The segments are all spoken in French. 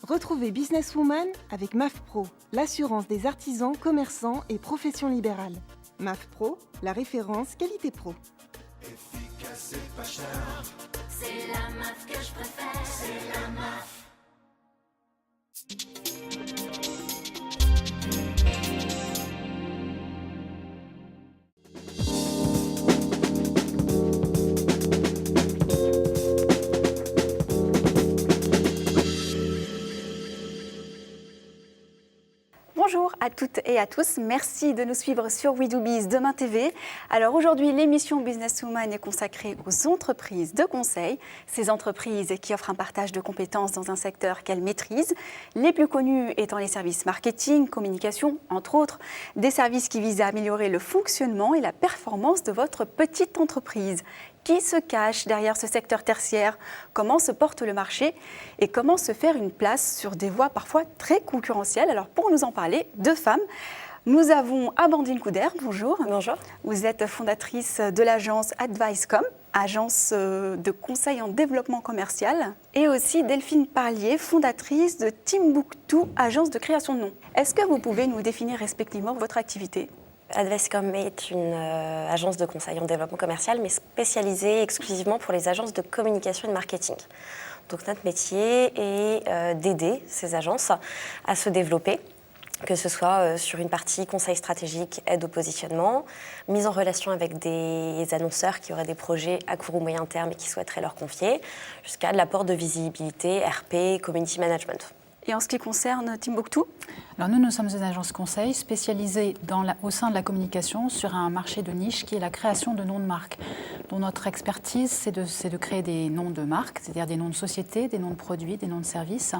Retrouvez Businesswoman avec MAF Pro, l'assurance des artisans, commerçants et professions libérales. MAF Pro, la référence qualité pro. Efficace et pas cher. C'est la MAF que je préfère. C'est la MAF. Bonjour à toutes et à tous, merci de nous suivre sur We Do Biz Demain TV. Alors aujourd'hui, l'émission Businesswoman est consacrée aux entreprises de conseil, ces entreprises qui offrent un partage de compétences dans un secteur qu'elles maîtrisent, les plus connus étant les services marketing, communication, entre autres, des services qui visent à améliorer le fonctionnement et la performance de votre petite entreprise. Qui se cache derrière ce secteur tertiaire? Comment se porte le marché? Et comment se faire une place sur des voies parfois très concurrentielles? Alors pour nous en parler, deux femmes. Nous avons Amandine Couder, bonjour. Bonjour. Vous êtes fondatrice de l'agence Advicecom, agence de conseil en développement commercial. Et aussi Delphine Parlier, fondatrice de Timbuktu, agence de création de noms. Est-ce que vous pouvez nous définir respectivement votre activité? Advicecom est une agence de conseil en développement commercial, mais spécialisée exclusivement pour les agences de communication et de marketing. Donc notre métier est d'aider ces agences à se développer, que ce soit sur une partie conseil stratégique, aide au positionnement, mise en relation avec des annonceurs qui auraient des projets à court ou moyen terme et qui souhaiteraient leur confier, jusqu'à de l'apport de visibilité, RP, community management. Et en ce qui concerne Timbuktu? Alors nous sommes une agence conseil spécialisée au sein de la communication sur un marché de niche qui est la création de noms de marques. Dont notre expertise, c'est de créer des noms de marques, c'est-à-dire des noms de sociétés, des noms de produits, des noms de services,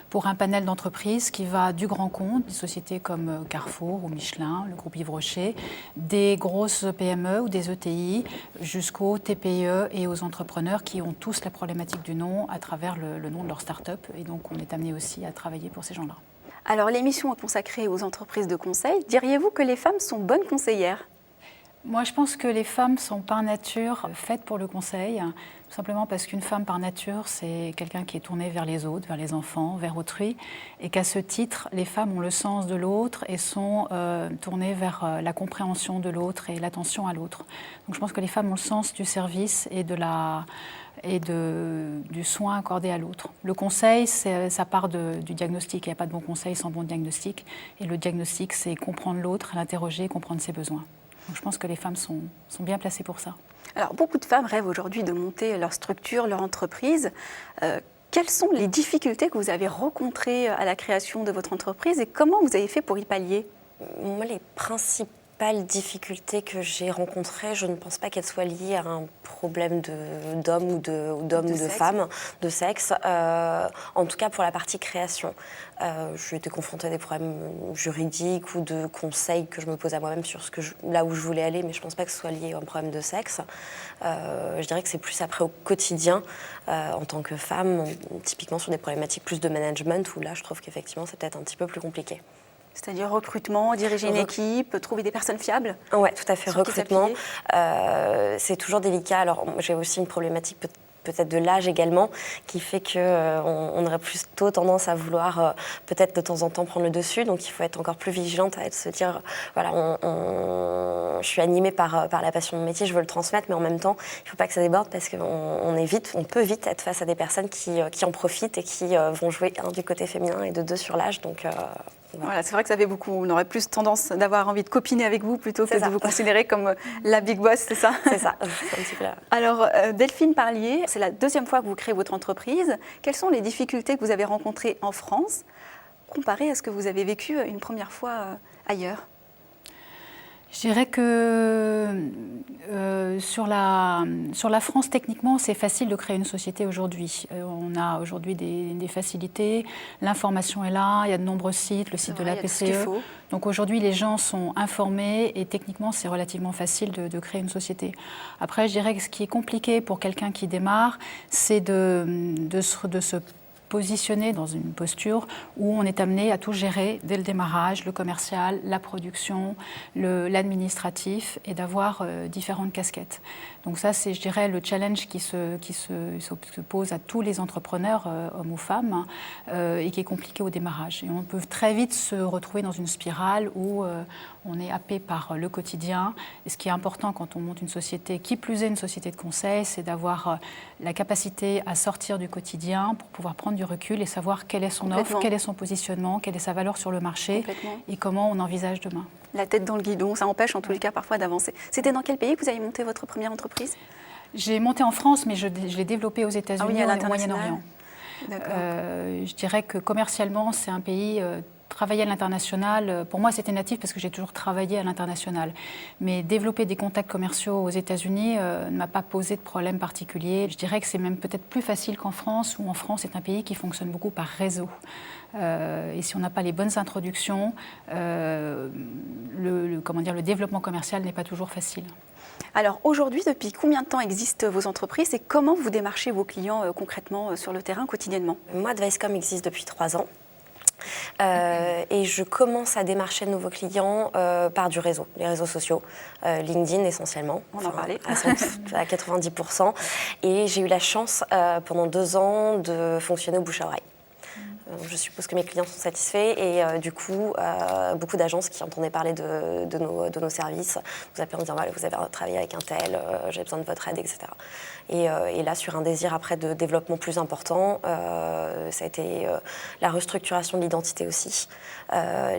pour un panel d'entreprises qui va du grand compte, des sociétés comme Carrefour ou Michelin, le groupe Yves Rocher, des grosses PME ou des ETI, jusqu'aux TPE et aux entrepreneurs qui ont tous la problématique du nom à travers le nom de leur start-up. Et donc on est amené aussi à travailler pour ces gens-là. Alors l'émission est consacrée aux entreprises de conseil. Diriez-vous que les femmes sont bonnes conseillères? Moi, je pense que les femmes sont par nature faites pour le conseil, tout simplement parce qu'une femme par nature, c'est quelqu'un qui est tourné vers les autres, vers les enfants, vers autrui, et qu'à ce titre, les femmes ont le sens de l'autre et sont tournées vers la compréhension de l'autre et l'attention à l'autre. Donc je pense que les femmes ont le sens du service et du soin accordé à l'autre. Le conseil, ça part du diagnostic. Il n'y a pas de bon conseil sans bon diagnostic. Et le diagnostic, c'est comprendre l'autre, l'interroger, comprendre ses besoins. Donc je pense que les femmes sont bien placées pour ça. Alors beaucoup de femmes rêvent aujourd'hui de monter leur structure, leur entreprise. Quelles sont les difficultés que vous avez rencontrées à la création de votre entreprise et comment vous avez fait pour y pallier? Moi, les principales difficultés que j'ai rencontrées, je ne pense pas qu'elles soient liées à un problème d'homme ou de femme, de sexe. En tout cas, pour la partie création. J'ai été confrontée à des problèmes juridiques ou de conseils que je me pose à moi-même sur là où je voulais aller, mais je ne pense pas que ce soit lié à un problème de sexe. Je dirais que c'est plus après au quotidien, en tant que femme, typiquement sur des problématiques plus de management, où là, je trouve qu'effectivement, c'est peut-être un petit peu plus compliqué. C'est-à-dire recrutement, diriger une équipe, trouver des personnes fiables? Oui, tout à fait, recrutement. C'est toujours délicat. Alors, j'ai aussi une problématique peut-être de l'âge également, qui fait qu'on aurait plutôt tendance à vouloir peut-être de temps en temps prendre le dessus. Donc il faut être encore plus vigilante, à se dire, voilà, je suis animée par la passion de mon métier, je veux le transmettre, mais en même temps, il ne faut pas que ça déborde parce qu'on peut vite être face à des personnes qui en profitent et qui vont jouer du côté féminin et de deux sur l'âge. Donc, voilà, c'est vrai que ça fait beaucoup. On aurait plus tendance d'avoir envie de copiner avec vous plutôt que de vous considérer comme la big boss, c'est ça? C'est ça, c'est un petit peu là. Alors, Delphine Parlier, c'est la deuxième fois que vous créez votre entreprise. Quelles sont les difficultés que vous avez rencontrées en France comparées à ce que vous avez vécu une première fois ailleurs? Je dirais que sur la France, techniquement, c'est facile de créer une société aujourd'hui. On a aujourd'hui des facilités, l'information est là, il y a de nombreux sites, le site de la PCE. Donc aujourd'hui, les gens sont informés et techniquement, c'est relativement facile de créer une société. Après, je dirais que ce qui est compliqué pour quelqu'un qui démarre, c'est de se positionné dans une posture où on est amené à tout gérer dès le démarrage, le commercial, la production, l'administratif, et d'avoir différentes casquettes. Donc ça, c'est, je dirais, le challenge qui se pose à tous les entrepreneurs, hommes ou femmes, et qui est compliqué au démarrage. Et on peut très vite se retrouver dans une spirale où on est happé par le quotidien. Et ce qui est important quand on monte une société, qui plus est une société de conseil, c'est d'avoir la capacité à sortir du quotidien pour pouvoir prendre du recul et savoir quelle est son offre, quel est son positionnement, quelle est sa valeur sur le marché et comment on envisage demain. La tête dans le guidon, ça empêche en tous les cas parfois d'avancer. C'était dans quel pays que vous avez monté votre première entreprise ? J'ai monté en France, mais je l'ai développée aux États-Unis et au Moyen-Orient. Je dirais que commercialement, c'est un pays... Travailler à l'international, pour moi c'était natif parce que j'ai toujours travaillé à l'international. Mais développer des contacts commerciaux aux États-Unis ne m'a pas posé de problème particulier. Je dirais que c'est même peut-être plus facile qu'en France, où en France c'est un pays qui fonctionne beaucoup par réseau. Et si on n'a pas les bonnes introductions, le développement commercial n'est pas toujours facile. Alors aujourd'hui, depuis combien de temps existent vos entreprises et comment vous démarchez vos clients concrètement sur le terrain quotidiennement ? Moi, Advicecom existe depuis 3 ans. Et je commence à démarcher de nouveaux clients par du réseau, les réseaux sociaux, LinkedIn essentiellement. On en parlait. À 90%. Et j'ai eu la chance pendant 2 ans de fonctionner au bouche à oreille. Je suppose que mes clients sont satisfaits et du coup, beaucoup d'agences qui entendaient parler de nos services vous appellent en disant voilà, vous avez travaillé avec un tel, j'ai besoin de votre aide, etc. Et là, sur un désir après de développement plus important, ça a été la restructuration de l'identité aussi,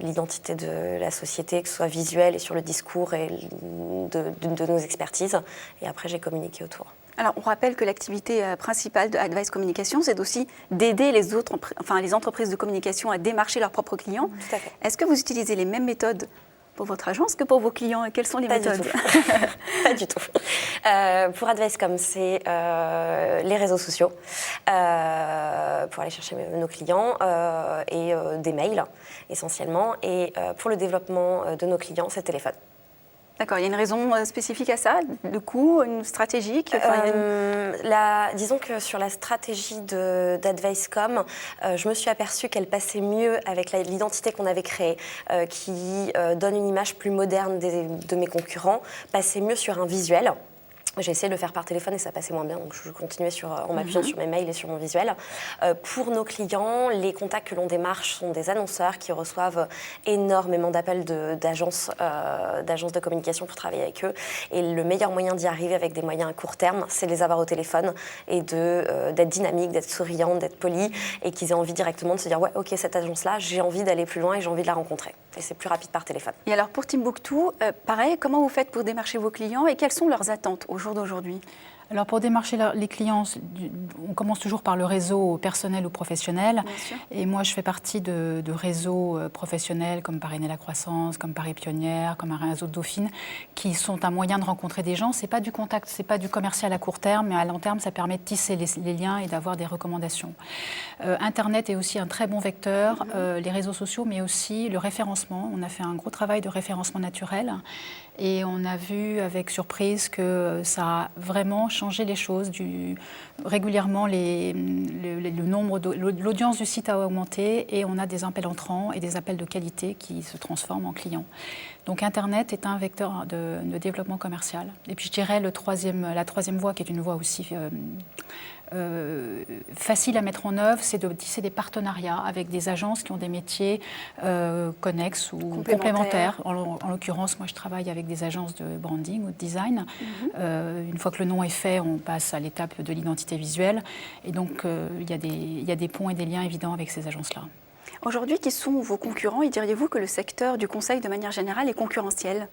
l'identité de la société, que ce soit visuelle et sur le discours et de nos expertises. Et après, j'ai communiqué autour. Alors, on rappelle que l'activité principale de Advice Communication, c'est aussi d'aider les entreprises de communication à démarcher leurs propres clients. Tout à fait. Est-ce que vous utilisez les mêmes méthodes pour votre agence que pour vos clients et quelles sont les méthodes ? Pas du tout. Pour Advicecom, c'est les réseaux sociaux pour aller chercher nos clients et des mails essentiellement. Et pour le développement de nos clients, c'est le téléphone. D'accord, il y a une raison spécifique à ça, de coût, une stratégique Disons que sur la stratégie d'Advicecom, je me suis aperçue qu'elle passait mieux avec l'identité qu'on avait créée, qui donne une image plus moderne de mes concurrents, passait mieux sur un visuel. J'ai essayé de le faire par téléphone et ça passait moins bien, donc je continuais en m'appuyant sur mes mails et sur mon visuel. Pour nos clients, les contacts que l'on démarche sont des annonceurs qui reçoivent énormément d'appels d'agences de communication pour travailler avec eux. Et le meilleur moyen d'y arriver avec des moyens à court terme, c'est de les avoir au téléphone et d'être dynamique, d'être souriant, d'être poli et qu'ils aient envie directement de se dire « ouais, ok, cette agence-là, j'ai envie d'aller plus loin et j'ai envie de la rencontrer ». Et c'est plus rapide par téléphone. Et alors pour Timbuktu, pareil, comment vous faites pour démarcher vos clients et quelles sont leurs attentes au jour d'aujourd'hui ? Alors pour démarcher les clients, on commence toujours par le réseau personnel ou professionnel. Et moi, je fais partie de réseaux professionnels comme Parrainer la croissance, comme Paris Pionnière, comme un réseau de Dauphine, qui sont un moyen de rencontrer des gens. C'est pas du contact, c'est pas du commercial à court terme, mais à long terme, ça permet de tisser les liens et d'avoir des recommandations. Internet est aussi un très bon vecteur, les réseaux sociaux, mais aussi le référencement. On a fait un gros travail de référencement naturel. Et on a vu avec surprise que ça a vraiment changé les choses. Régulièrement, l'audience du site a augmenté et on a des appels entrants et des appels de qualité qui se transforment en clients. Donc Internet est un vecteur de développement commercial. Et puis je dirais la troisième voie, qui est une voie aussi facile à mettre en œuvre, c'est de tisser des partenariats avec des agences qui ont des métiers connexes ou complémentaires. En l'occurrence, moi je travaille avec des agences de branding ou de design. Une fois que le nom est fait, on passe à l'étape de l'identité visuelle. Et donc il y a des ponts et des liens évidents avec ces agences-là. Aujourd'hui, qui sont vos concurrents et diriez-vous que le secteur du conseil de manière générale est concurrentiel ?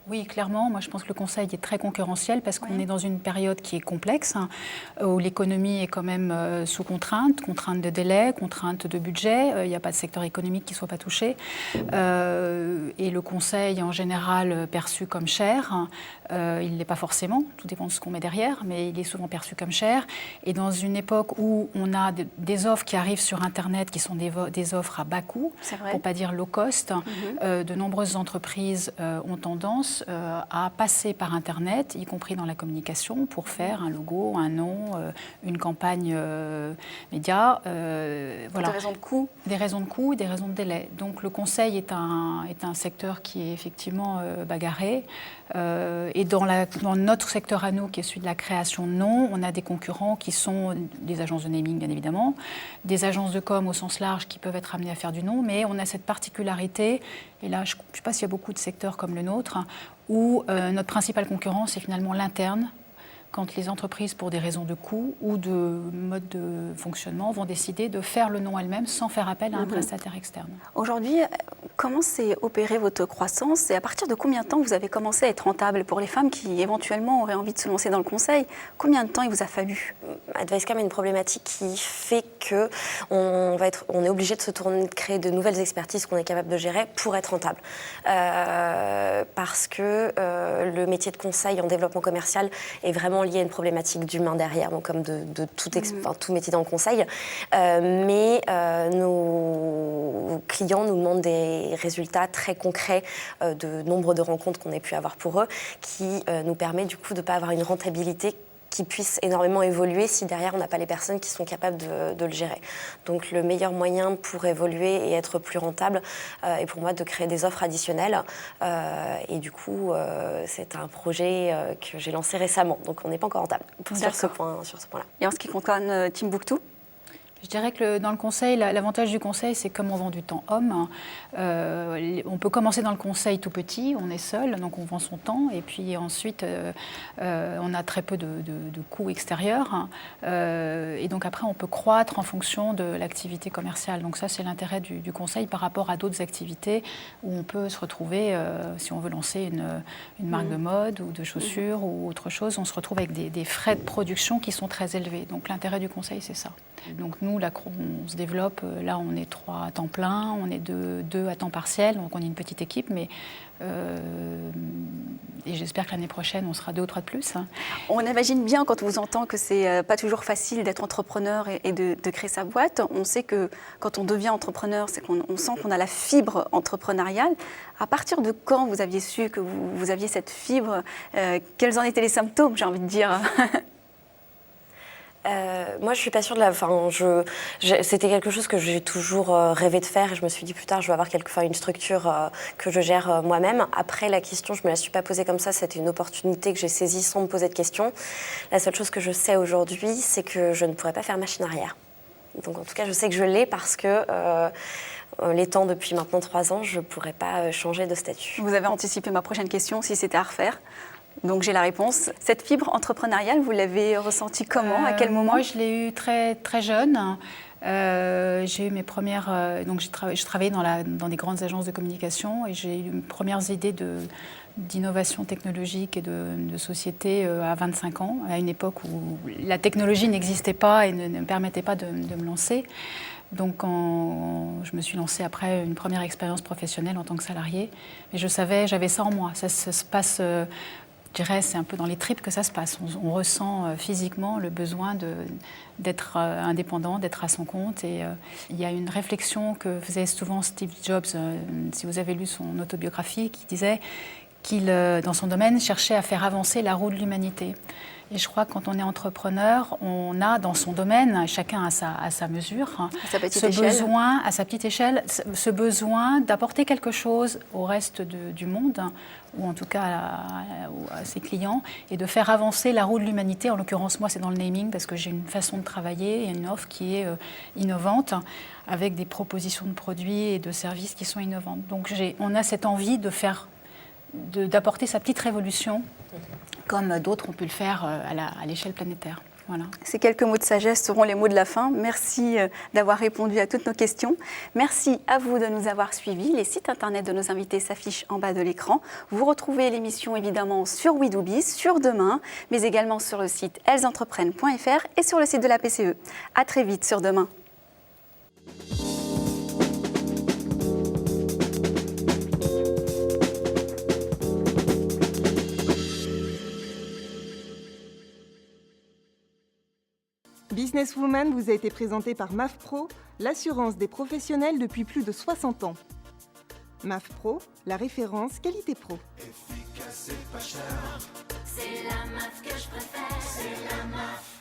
Oui, clairement. Moi, je pense que le conseil est très concurrentiel parce qu'on est dans une période qui est complexe, où l'économie est quand même sous contrainte de délai, contrainte de budget. Il n'y a pas de secteur économique qui ne soit pas touché. Et le conseil, en général, perçu comme cher. Il ne l'est pas forcément, tout dépend de ce qu'on met derrière, mais il est souvent perçu comme cher. Et dans une époque où on a des offres qui arrivent sur Internet, qui sont des offres à bas coût, pour ne pas dire low cost, de nombreuses entreprises ont tendance tendance à passer par Internet, y compris dans la communication, pour faire un logo, un nom, une campagne média. Voilà. Des raisons de coût. Des raisons de coût, des raisons de délai. Donc le conseil est un secteur qui est effectivement bagarré. Et dans notre secteur à nous, qui est celui de la création de noms, on a des concurrents qui sont des agences de naming, bien évidemment, des agences de com au sens large qui peuvent être amenées à faire du nom, mais on a cette particularité, et là je ne sais pas s'il y a beaucoup de secteurs comme le nôtre, où notre principal concurrent, c'est finalement l'interne, quand les entreprises, pour des raisons de coût ou de mode de fonctionnement, vont décider de faire le nom elles-mêmes sans faire appel à un prestataire externe. Aujourd'hui, comment s'est opérée votre croissance et à partir de combien de temps vous avez commencé à être rentable pour les femmes qui éventuellement auraient envie de se lancer dans le conseil? Combien de temps il vous a fallu? Advicecom a une problématique qui fait que on est obligé de se tourner, de créer de nouvelles expertises qu'on est capable de gérer pour être rentable. Parce que le métier de conseil en développement commercial est vraiment lié à une problématique d'humain derrière, donc comme de tout métier dans le conseil. Mais nos clients nous demandent des résultats très concrets de nombre de rencontres qu'on ait pu avoir pour eux, qui nous permet du coup de ne pas avoir une rentabilité qui puisse énormément évoluer si derrière on n'a pas les personnes qui sont capables de le gérer. Donc le meilleur moyen pour évoluer et être plus rentable est pour moi de créer des offres additionnelles. Et du coup, c'est un projet que j'ai lancé récemment. Donc on n'est pas encore rentable sur ce point-là. Et en ce qui concerne Timbuktu ? Je dirais que dans le conseil, l'avantage du conseil, c'est comme on vend du temps homme. On peut commencer dans le conseil tout petit, on est seul, donc on vend son temps. Et puis ensuite, on a très peu de coûts extérieurs. Et donc après, on peut croître en fonction de l'activité commerciale. Donc ça, c'est l'intérêt du conseil par rapport à d'autres activités où on peut se retrouver, si on veut lancer une marque de mode ou de chaussures ou autre chose, on se retrouve avec des frais de production qui sont très élevés. Donc l'intérêt du conseil, c'est ça. Donc nous, là, on se développe, là on est 3 à temps plein, on est 2 à temps partiel, donc on est une petite équipe, mais et j'espère que l'année prochaine on sera 2 ou 3 de plus. On imagine bien quand on vous entend que c'est pas toujours facile d'être entrepreneur et de créer sa boîte. On sait que quand on devient entrepreneur, c'est qu'on sent qu'on a la fibre entrepreneuriale. À partir de quand vous aviez su que vous aviez cette fibre, quels en étaient les symptômes, j'ai envie de dire? Moi, je suis pas sûre de la. Enfin, c'était quelque chose que j'ai toujours rêvé de faire et je me suis dit plus tard, je vais avoir une structure que je gère moi-même. Après, la question, je me la suis pas posée comme ça. C'était une opportunité que j'ai saisie sans me poser de questions. La seule chose que je sais aujourd'hui, c'est que je ne pourrais pas faire machine arrière. Donc, en tout cas, je sais que je l'ai parce que l'étant depuis maintenant 3 ans, je pourrais pas changer de statut. Vous avez anticipé ma prochaine question, si c'était à refaire. Donc j'ai la réponse. Cette fibre entrepreneuriale, vous l'avez ressentie comment? À quel moment? Moi, je l'ai eu très, très jeune. J'ai eu mes premières... donc je travaillais dans des grandes agences de communication et j'ai eu mes premières idées d'innovation technologique et de société à 25 ans, à une époque où la technologie n'existait pas et ne me permettait pas de me lancer. Donc je me suis lancée après une première expérience professionnelle en tant que salariée. Mais je savais, j'avais ça en moi. Ça se passe... je dirais, c'est un peu dans les tripes que ça se passe. On ressent physiquement le besoin d'être indépendant, d'être à son compte. Et il y a une réflexion que faisait souvent Steve Jobs, si vous avez lu son autobiographie, qui disait qu'il, dans son domaine, cherchait à faire avancer la roue de l'humanité. Et je crois que quand on est entrepreneur, on a dans son domaine, chacun à sa mesure, à sa petite échelle. À sa petite échelle, ce besoin d'apporter quelque chose au reste du monde, ou en tout cas à ses clients, et de faire avancer la roue de l'humanité. En l'occurrence, moi, c'est dans le naming, parce que j'ai une façon de travailler et une offre qui est innovante, avec des propositions de produits et de services qui sont innovantes. Donc on a cette envie d'apporter sa petite révolution, comme d'autres ont pu le faire à l'échelle planétaire. Voilà. Ces quelques mots de sagesse seront les mots de la fin. Merci d'avoir répondu à toutes nos questions. Merci à vous de nous avoir suivis. Les sites internet de nos invités s'affichent en bas de l'écran. Vous retrouvez l'émission évidemment sur We Do Biz, sur Demain, mais également sur le site ellesentreprenent.fr et sur le site de la PCE. À très vite sur Demain. Businesswoman vous a été présenté par MAFPRO, l'assurance des professionnels depuis plus de 60 ans. MAFPRO, la référence qualité pro. Efficace. c'est pas cher. C'est la MAF que je préfère. C'est la MAF.